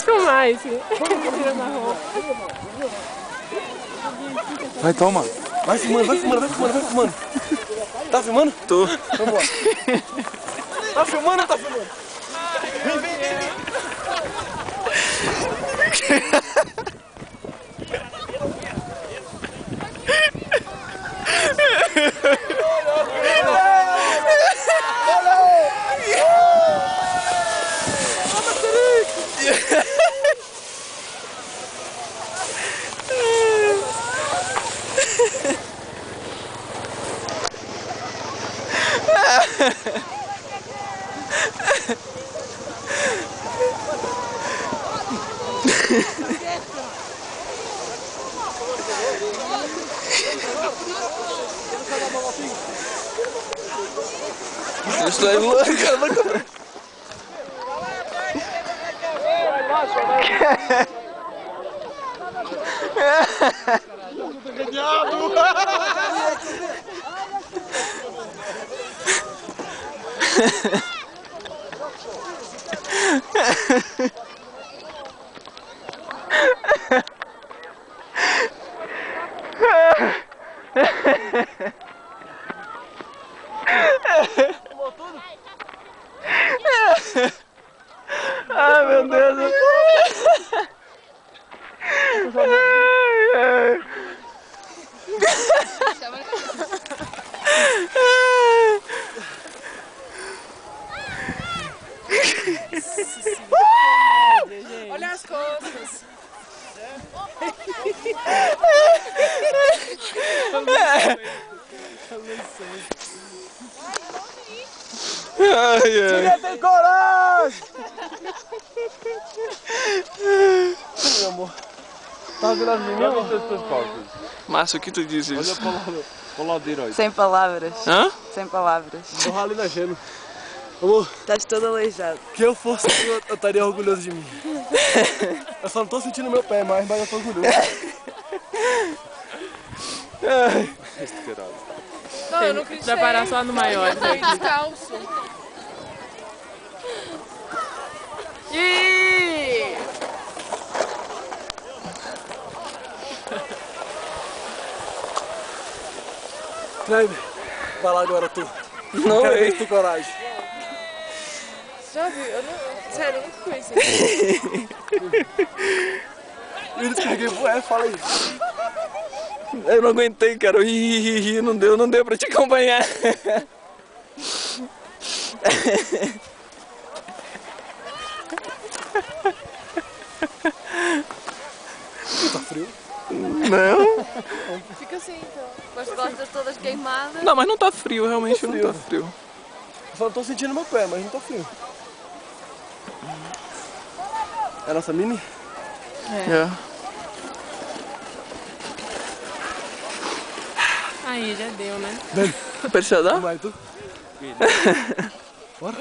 filmar esse. Tirando a roupa. Vai, toma. Vai filmando, vai filmando, vai filmando, vai filmando. Tá filmando? Tô. Vambora. Tá filmando ou tá filmando? Vem, vem, vem, vem. Estou aí louco, cara. Ai, meu Deus. Olha as costas. Ai, ai. Tem coragem! Meu amor. Tá vendo as meninas? Márcio, o que tu dizes? Olha pra ladeira aí. Sem palavras. Hã? Sem palavras. Eu ralei na gelo. Amor, Estás todo aleijado. que eu fosse assim, eu estaria orgulhoso de mim. Eu só não tô sentindo meu pé mais, mas eu tô orgulhoso. Ai. Não, eu não quis parar só no maior. Eu fui descalço. Ih! Vai lá agora tu. Não, Quero ver ei. se tu coragem. Já viu? Eu não... Sério, eu nunca conheci. Eles que liguei, fala aí. Eu não aguentei, cara. Ih, não deu pra te acompanhar. Tá frio? Não. Fica assim, então. Com as costas todas queimadas. Não, mas não tá frio, realmente Tá não frio. tá frio. Eu só não tô sentindo meu pé, mas não tô frio. É a nossa mini? É. Aí, já deu, né? Precisa dar? Vai tu? Bora?